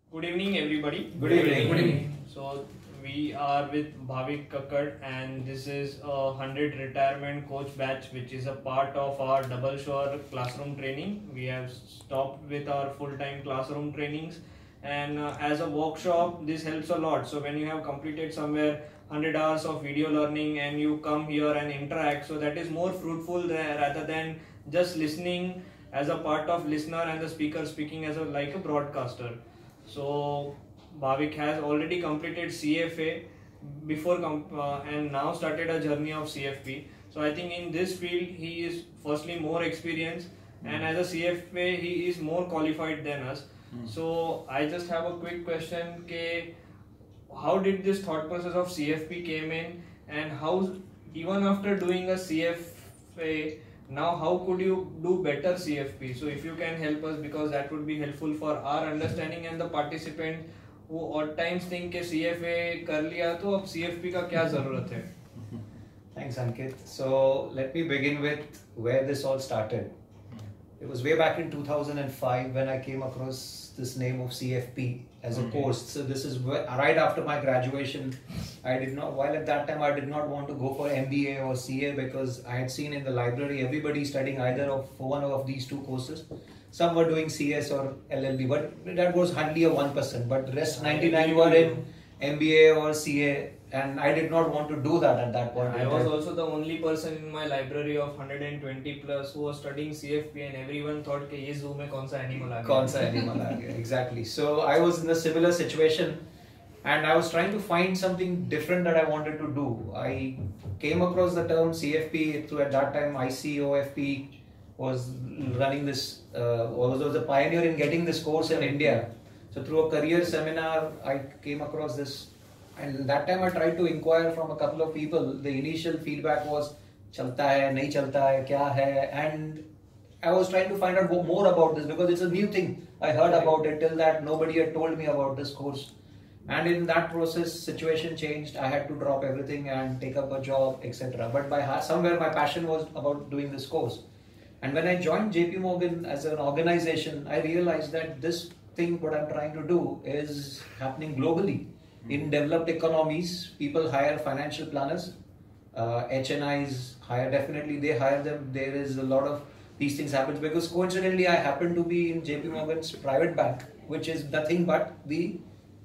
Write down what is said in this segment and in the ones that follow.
Good evening, everybody. Good evening. Good evening. So we are with Bhavik Kakkad, and this is a 100 retirement coach batch, which is a part of our double sure classroom training. We have stopped with our full-time classroom trainings, and as a workshop, this helps a lot. So when you have completed somewhere 100 hours of video learning and you come here and interact, so that is more fruitful there rather than just listening as a part of listener and the speaker speaking as like a broadcaster. So Bhavik has already completed CFA before and now started a journey of CFP. So I think in this field he is firstly more experienced, and as a CFA he is more qualified than us. So I just have a quick question: how did this thought process of CFP came in, and how even after doing a CFA, now how could you do better CFP? So if you can help us, because that would be helpful for our understanding and the participant who at times think कि CFA कर लिया तो अब CFP का क्या ज़रूरत है? Thanks, Ankit. So let me begin with where this all started. It was way back in 2005 when I came across this name of CFP as a course. So this is right after my graduation. While at that time I did not want to go for MBA or CA, because I had seen in the library everybody studying either of one of these two courses. Some were doing CS or LLB, but that was hardly a 1%. But the rest 99 were in MBA or CA, and I did not want to do that at that point. I was also the only person in my library of 120 plus who was studying CFP, and everyone thought कि ये zoo में कौन सा animal आ गया? कौन सा animal आ गया? Exactly. So I was in a similar situation, and I was trying to find something different that I wanted to do. I came across the term CFP through, at that time, ICOFP was running this, was a pioneer in getting this course in India. So through a career seminar, I came across this, and that time I tried to inquire from a couple of people. The initial feedback was, "Chalta hai, nahi chalta hai, kya hai?" And I was trying to find out more about this because it's a new thing. I heard about it. Till that, nobody had told me about this course. And in that process, situation changed. I had to drop everything and take up a job, etc. But somewhere my passion was about doing this course. And when I joined JP Morgan as an organization, I realized that this thing, what I'm trying to do, is happening globally. In developed economies, people hire financial planners, HNIs they hire them. There is a lot of these things happen because coincidentally I happen to be in JP Morgan's private bank, which is nothing but the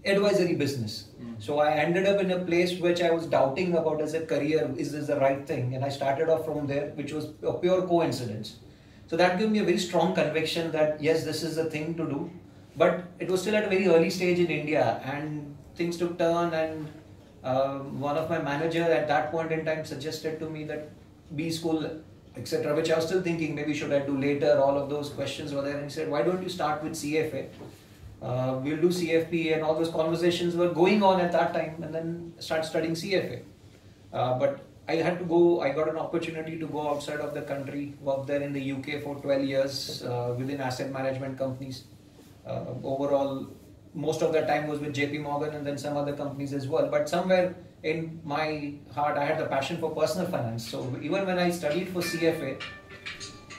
advisory business. So I ended up in a place which I was doubting about as a career, is this the right thing? And I started off from there, which was a pure coincidence. So that gave me a very strong conviction that yes, this is the thing to do. But it was still at a very early stage in India, and things took turn, and one of my managers at that point in time suggested to me that B school, etc., which I was still thinking maybe should I do later. All of those questions were there, and he said, why don't you start with CFA? We'll do CFP, and all those conversations were going on at that time, and then start studying CFA. But I had to go. I got an opportunity to go outside of the country, work there in the UK for 12 years within asset management companies. Overall, most of that time was with JP Morgan and then some other companies as well. But somewhere in my heart, I had the passion for personal finance. So even when I studied for CFA,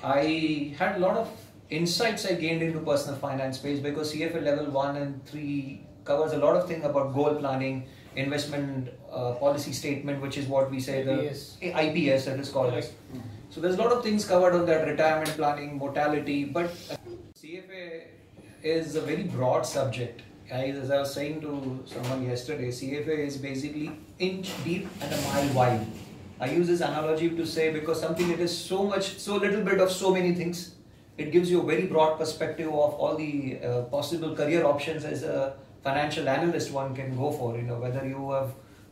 I had a lot of insights I gained into personal finance space, because CFA level 1 and 3 covers a lot of things about goal planning, investment policy statement, which is what we say the IPS that is called. Right. So there's a lot of things covered on that, retirement planning, mortality, but CFA is a very broad subject. As I was saying to someone yesterday, CFA is basically inch deep and a mile wide. I use this analogy to say, because something it is so little bit of so many things, it gives you a very broad perspective of all the possible career options as a financial analyst one can go for. Whether you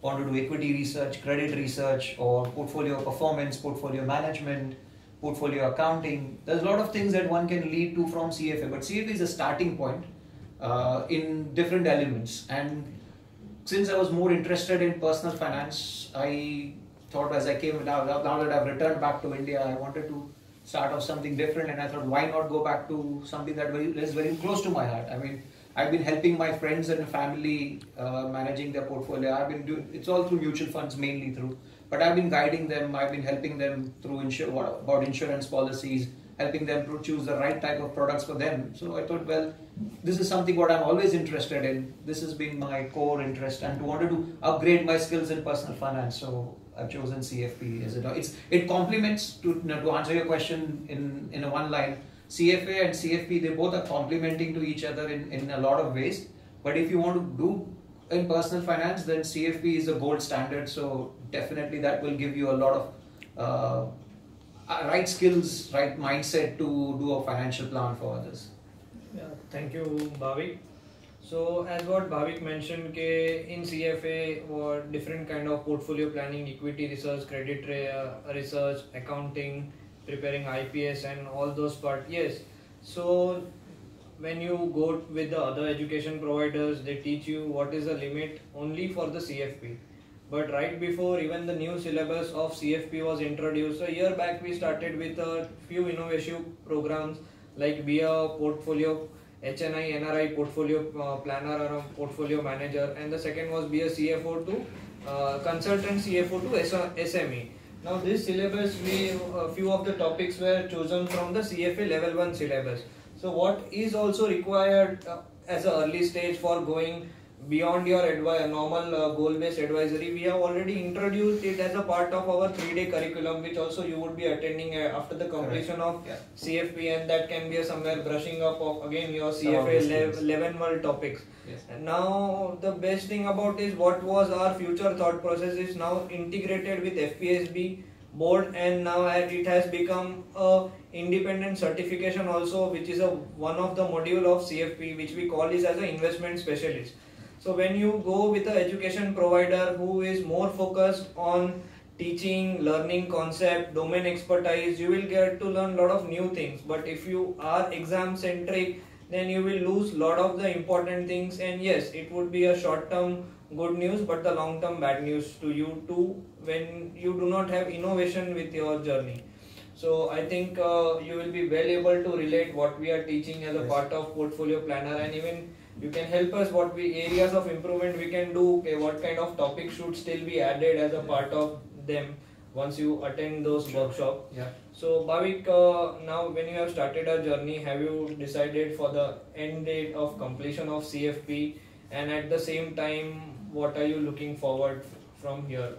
want to do equity research, credit research, or portfolio performance, portfolio management, portfolio accounting. There's a lot of things that one can lead to from CFA, but CFA is a starting point in different elements. And since I was more interested in personal finance, I thought as I came, now that I've returned back to India, I wanted to start off something different, and I thought, why not go back to something that is very close to my heart. I mean, I've been helping my friends and family managing their portfolio. It's all through mutual funds mainly through, but I've been guiding them, I've been helping them through about insurance policies, helping them to choose the right type of products for them. So I thought, well, this is something what I'm always interested in. This has been my core interest, and to wanted to upgrade my skills in personal finance. So I've chosen CFP as it complements to answer your question in a one line. CFA and CFP, they both are complementing to each other in a lot of ways. But if you want to do in personal finance, then CFP is a gold standard. So definitely that will give you a lot of right skills, right mindset to do a financial plan for others. Yeah, thank you, Bhavik. So as what Bhavik mentioned, in CFA, or different kind of portfolio planning, equity research, credit research, accounting, preparing IPS and all those part. Yes. So when you go with the other education providers, they teach you what is the limit only for the CFP. But right before even the new syllabus of CFP was introduced, a year back we started with a few innovative programs like be a portfolio HNI, NRI portfolio planner or a portfolio manager, and the second was be a CFO to consultant CFO to SME. Now this syllabus, a few of the topics were chosen from the CFA level 1 syllabus. So what is also required as an early stage for going beyond your normal goal-based advisory, we have already introduced it as a part of our 3-day curriculum, which also you would be attending after the completion of CFP, and that can be somewhere brushing up of again your CFA 11 world topics. Yes. And now the best thing about is what was our future thought process is now integrated with FPSB board, and now it has become a independent certification also, which is one of the module of CFP, which we call is as an investment specialist. So when you go with an education provider who is more focused on teaching, learning concept, domain expertise, you will get to learn a lot of new things. But if you are exam centric, then you will lose a lot of the important things. And yes, it would be a short term good news, but the long term bad news to you too when you do not have innovation with your journey. So I think you will be well able to relate what we are teaching as a part of portfolio planner, and even you can help us what areas of improvement we can do, what kind of topics should still be added as a part of them once you attend those workshops. Yeah. So Bhavik, now when you have started a journey, have you decided for the end date of completion of CFP, and at the same time what are you looking forward from here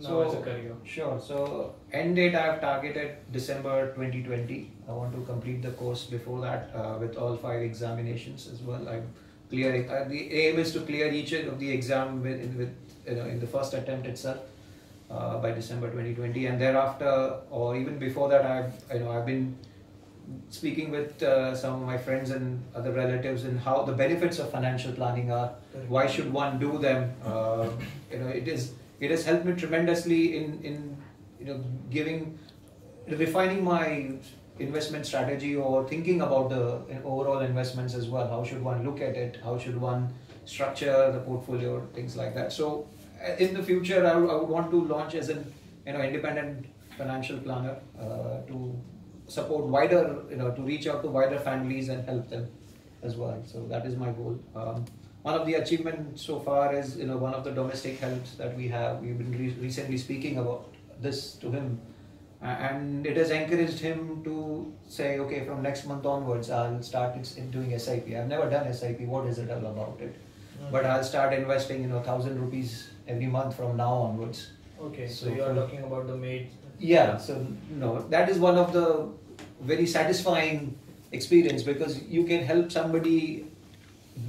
now as a career? Sure. So end date I have targeted December 2020. I want to complete the course before that with all 5 examinations as well. I'm clearing. The aim is to clear each of the exam in the first attempt itself by December 2020, and thereafter or even before that, I've been speaking with some of my friends and other relatives in how the benefits of financial planning are. Why should one do them? It has helped me tremendously in refining my investment strategy or thinking about the overall investments as well. How should one look at it? How should one structure the portfolio? Things like that. So in the future, I would want to launch as an independent financial planner to support wider, to reach out to wider families and help them as well. So that is my goal. One of the achievements so far is one of the domestic helps that we have. We've been recently speaking about this to him, and it has encouraged him to say, okay, from next month onwards, I'll start doing SIP. I've never done SIP. What is it all about it? But I'll start investing 1,000 rupees every month from now onwards. Okay, so you are talking about the maid. Yeah, so that is one of the very satisfying experience, because you can help somebody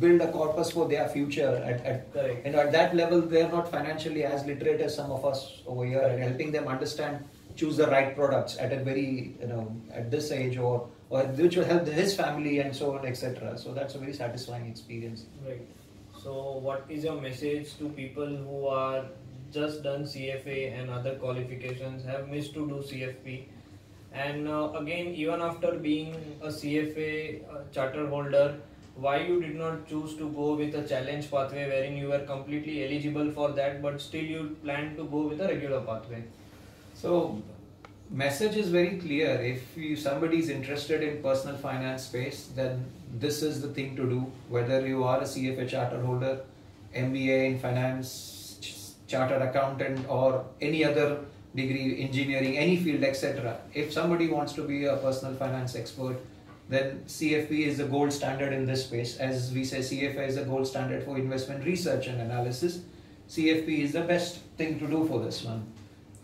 build a corpus for their future at that level. They are not financially as literate as some of us over here, and helping them understand, choose the right products at a very at this age, or which will help his family and so on, etc. So that's a very satisfying experience. Right. So what is your message to people who are just done CFA and other qualifications, have missed to do CFP, and again, even after being a CFA charter holder, why you did not choose to go with a challenge pathway wherein you were completely eligible for that, but still you planned to go with a regular pathway? So message is very clear. If somebody is interested in personal finance space, then this is the thing to do. Whether you are a CFA charter holder, MBA in finance, chartered accountant, or any other degree, engineering, any field, etc. If somebody wants to be a personal finance expert, then CFP is the gold standard in this space. As we say, CFA is the gold standard for investment research and analysis. CFP is the best thing to do for this one.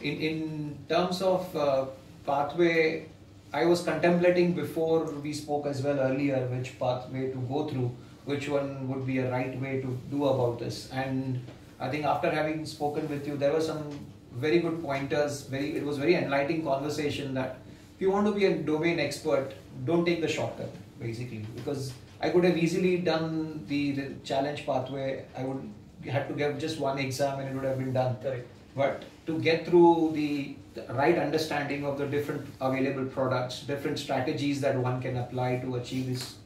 In terms of pathway, I was contemplating before we spoke as well earlier which pathway to go through, which one would be a right way to do about this. And I think after having spoken with you, there were some very good pointers. It was very enlightening conversation that if you want to be a domain expert, don't take the shortcut, basically, because I could have easily done the challenge pathway. I would have to give just one exam and it would have been done. Correct. But to get through the right understanding of the different available products, different strategies that one can apply to achieve his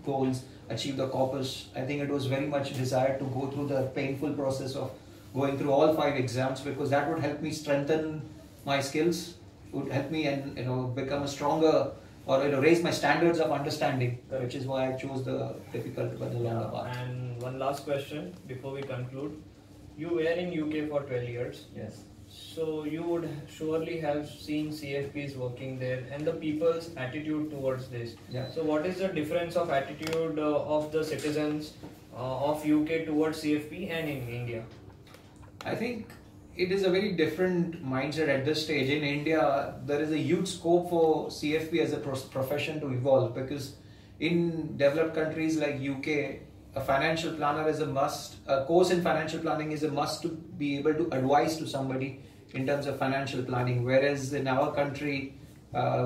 goals, achieve the corpus, I think it was very much desired to go through the painful process of going through all 5 exams, because that would help me strengthen my skills, would help me and become a stronger, or raise my standards of understanding. Correct. Which is why I chose the difficult but the longer path. And one last question before we conclude. You were in UK for 12 years. Yes. So you would surely have seen CFPs working there and the people's attitude towards this. Yeah. So what is the difference of attitude of the citizens of UK towards CFP and in India? I think it is a very different mindset at this stage. In India, there is a huge scope for CFP as a profession to evolve, because in developed countries like UK, a financial planner is a must. A course in financial planning is a must to be able to advise to somebody in terms of financial planning. Whereas in our country,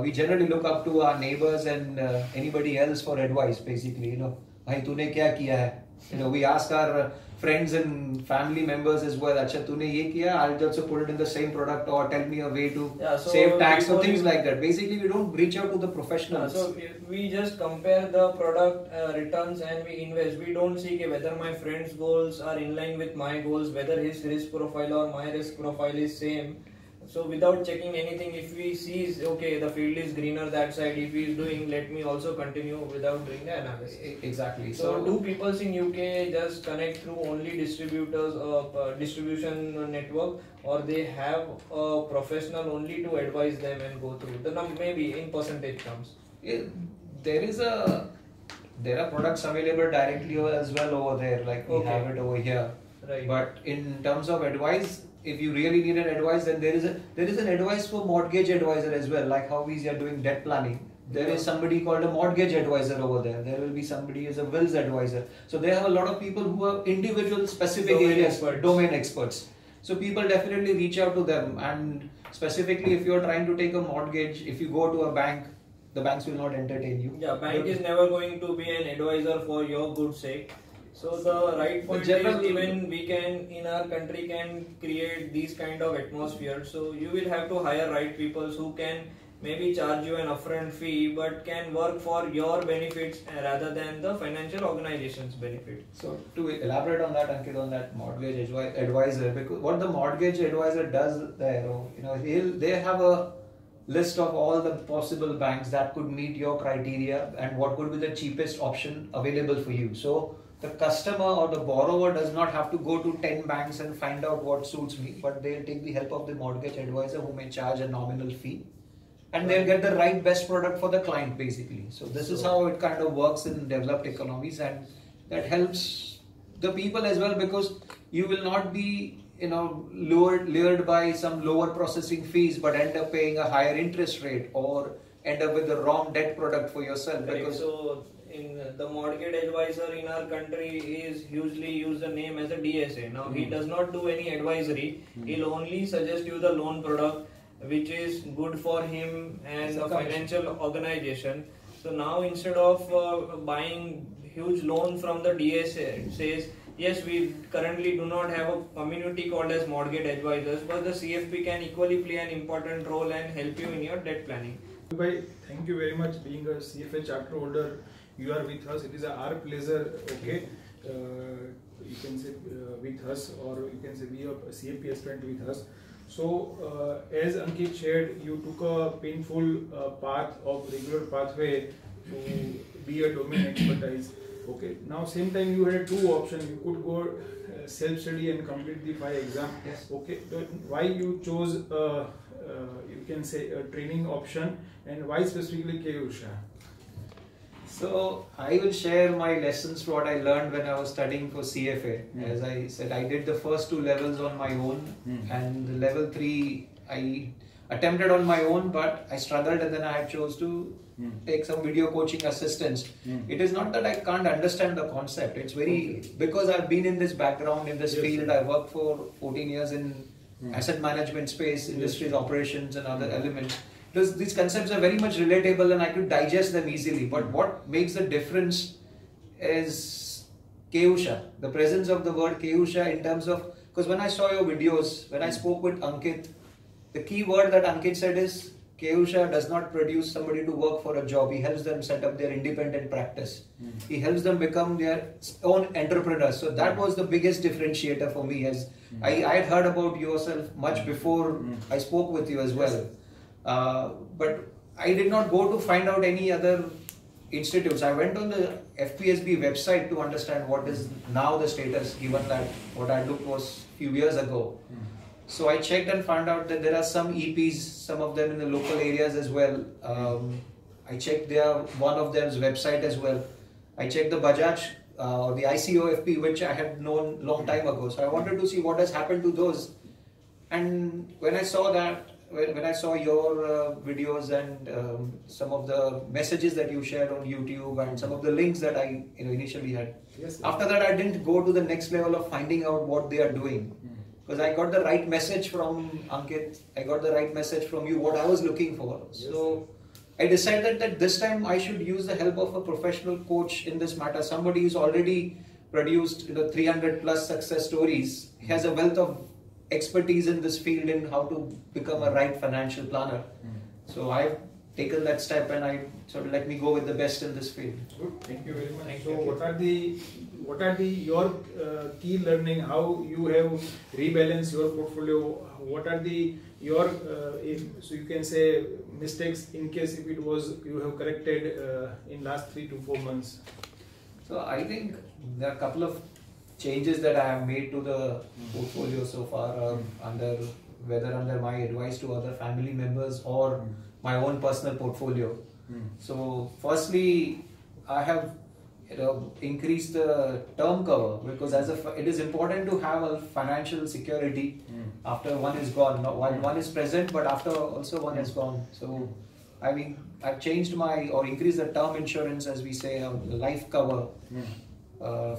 we generally look up to our neighbors and anybody else for advice. Basically, "Bhai, tune kya kiya hai?" We ask our friends and family members as well, "Acha, tune ye kiya? I'll also put it in the same product, or tell me a way to save tax," or things like that. Basically, we don't reach out to the professionals. So we just compare the product returns and we invest. We don't see whether my friend's goals are in line with my goals, whether his risk profile or my risk profile is same. So without checking anything, if we see, okay, the field is greener that side, if he is doing, let me also continue without doing the analysis. Exactly. So do people in UK just connect through only distributors of distribution network, or they have a professional only to advise them and go through the maybe in percentage terms? There are products available directly as well over there, like we have it over here. Right. But in terms of advice, if you really need an advice, then there is an advice for mortgage advisor as well, like how we are doing debt planning. There is somebody called a mortgage advisor over there. There will be somebody as a wills advisor. So they have a lot of people who are individual specific domain experts. So people definitely reach out to them. And specifically, if you are trying to take a mortgage, if you go to a bank, the banks will not entertain you. Yeah, bank is never going to be an advisor for your good sake. So the right point is, even we can in our country can create these kind of atmosphere. So you will have to hire right people who can maybe charge you an upfront fee, but can work for your benefits rather than the financial organization's benefit. So to elaborate on that, Ankit, on that mortgage advisor, because what the mortgage advisor does there, they have a list of all the possible banks that could meet your criteria and what could be the cheapest option available for you. So the customer or the borrower does not have to go to 10 banks and find out what suits me, but they'll take the help of the mortgage advisor who may charge a nominal fee, and they'll get the right best product for the client, basically. So this is how it kind of works in developed economies, and that helps the people as well, because you will not be lured by some lower processing fees but end up paying a higher interest rate, or end up with the wrong debt product for yourself. Because in the mortgage advisor in our country is usually use the name as a DSA. Now he does not do any advisory. He'll only suggest you the loan product which is good for him and the financial organization. So now instead of buying huge loan from the DSA, it says, yes, we currently do not have a community called as mortgage advisors, but the CFP can equally play an important role and help you in your debt planning. Bhai, thank you very much. Being a CFA Chartered Holder, you are with us. It is our pleasure. Okay, you can say with us, or you can say be a CFP aspirant with us. So, as Ankit shared, you took a painful path of regular pathway to be a domain expertise. Okay. Now, same time you had two options. You could go self-study and complete the 5 exams. Yes. Okay. Why you chose you can say a training option, and why specifically Keyur, Shah? So I will share my lessons what I learned when I was studying for CFA. As I said, I did the first 2 levels on my own, and the level 3 I attempted on my own, but I struggled, and then I chose to take some video coaching assistance. It is not that I can't understand the concept. It's because I've been in this background, in this field. I worked for 14 years in asset management space, industries, operations, and other elements. These concepts are very much relatable and I could digest them easily. But what makes the difference is Keyur, the presence of the word Keyur in terms of, because when I saw your videos, when I spoke with Ankit, the key word that Ankit said is Keyur does not produce somebody to work for a job. He helps them set up their independent practice. He helps them become their own entrepreneurs. So that was the biggest differentiator for me. As I had heard about yourself much before I spoke with you as well. But I did not go to find out any other institutes. I went on the FPSB website to understand what is now the status, given that what I looked was a few years ago. So I checked and found out that there are some EPs, some of them in the local areas as well. I checked one of them's website as well. I checked the Bajaj, the ICOFP, which I had known long time ago. So I wanted to see what has happened to those. And when I saw that, when I saw your videos and some of the messages that you shared on YouTube and some of the links that I initially had, after that I didn't go to the next level of finding out what they are doing. Because I got the right message from Ankit, I got the right message from you, what I was looking for. So I decided that this time I should use the help of a professional coach in this matter. Somebody who's already produced 300 plus success stories. He has a wealth of expertise in this field in how to become a right financial planner. So I've taken that step and I sort of let me go with the best in this field. Good, thank you very much. So what are your key learning? How you have rebalanced your portfolio? What are your so you can say mistakes in case if it was you have corrected in last 3 to 4 months? So I think there are a couple of changes that I have made to the portfolio so far, whether under my advice to other family members or my own personal portfolio. So firstly, I have increased the term cover, because it is important to have a financial security after one is gone. Not while one is present, but after also one is gone. So I mean, I've changed or increased the term insurance, as we say, life cover.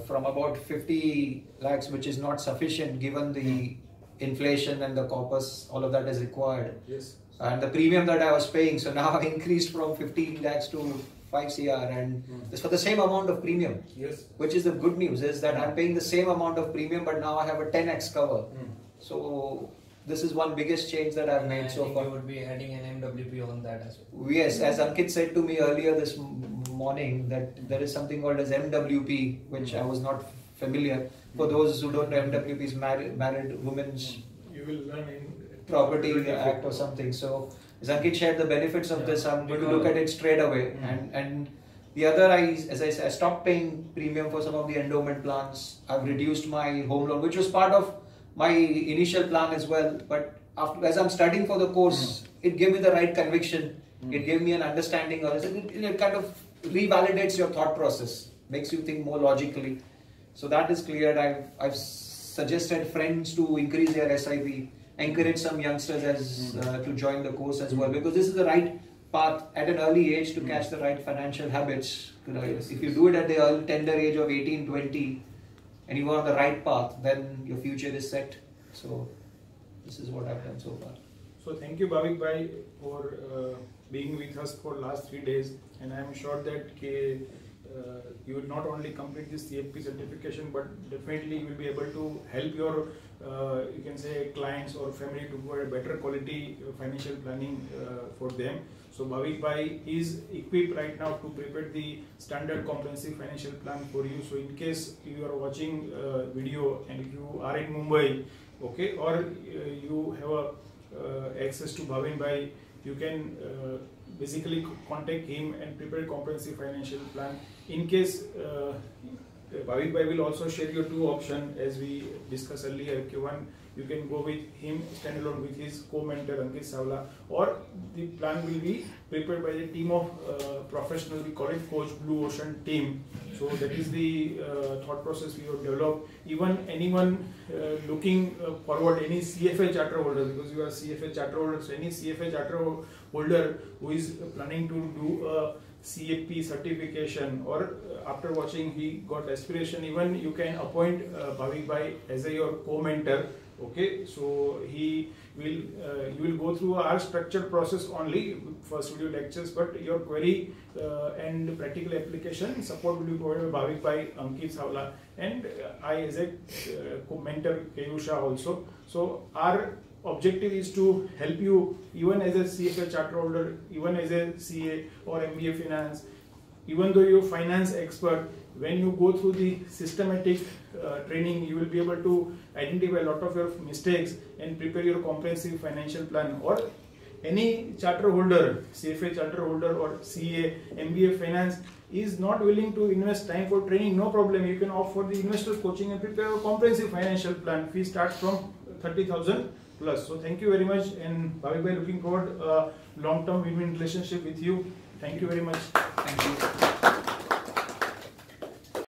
From about 50 lakhs, which is not sufficient given the inflation and the corpus, all of that is required. And the premium that I was paying, so now I've increased from 15 lakhs to 5 CR, and it's for the same amount of premium. Which is the good news, is that I'm paying the same amount of premium, but now I have a 10x cover. So this is one biggest change that I've made so far. You would be adding an MWP on that as well. Yes, as Ankit said to me earlier this morning, that there is something called as MWP, which I was not familiar. For those who don't know, MWP is married women's you will learn in property act or something. So as Ankit shared the benefits of this, I'm going to look at it straight away. And the other, as I said, I stopped paying premium for some of the endowment plans. I've reduced my home loan, which was part of my initial plan as well. But as I'm studying for the course, it gave me the right conviction. It gave me an understanding, or it kind of revalidates your thought process, makes you think more logically. So that is cleared. I've suggested friends to increase their SIP, encourage some youngsters to join the course as well, because this is the right path at an early age to catch the right financial habits. If you do it at the tender age of 18, 20, and you are on the right path, then your future is set. So this is what I've done so far. So thank you, Bhavik Bhai, for being with us for last 3 days, and I am sure that you will not only complete this CFP certification, but definitely you will be able to help your you can say clients or family to provide better quality financial planning for them. So Bhavik Bhai is equipped right now to prepare the standard comprehensive financial plan for you. So in case you are watching video and if you are in Mumbai, okay, or you have access to Bhavik Bhai, you can basically contact him and prepare comprehensive financial plan. In case Bhavik Bhai will also share your two options as we discussed earlier. Okay, one, you can go with him standalone with his co-mentor Ankit Savla, or the plan will be prepared by the team of professionals. We call it Coach Blue Ocean team. So that is the thought process we have developed. Even anyone looking forward, any CFA charter holder, because you are CFA charter holder, so any CFA charter holder who is planning to do a CFP certification, or after watching he got aspiration, even you can appoint Bhavik Bhai as your co-mentor. Okay, so he will you will go through our structured process only, first video lectures, but your query and practical application support will be provided by Bhavik Bhai, Ankit Savla, and I as a mentor Keyur Shah also. So our objective is to help you, even as a CFA charter holder, even as a CA or MBA finance, even though you're finance expert, when you go through the systematic training, you will be able to identify a lot of your mistakes and prepare your comprehensive financial plan. Or any charter holder, CFA charter holder or CA, MBA finance, is not willing to invest time for training, no problem. You can opt for the investor coaching and prepare a comprehensive financial plan. Fee starts from 30,000 plus. So thank you very much, and Bhavik Bhai, looking forward long-term win-win relationship with you. Thank you very much. Thank you.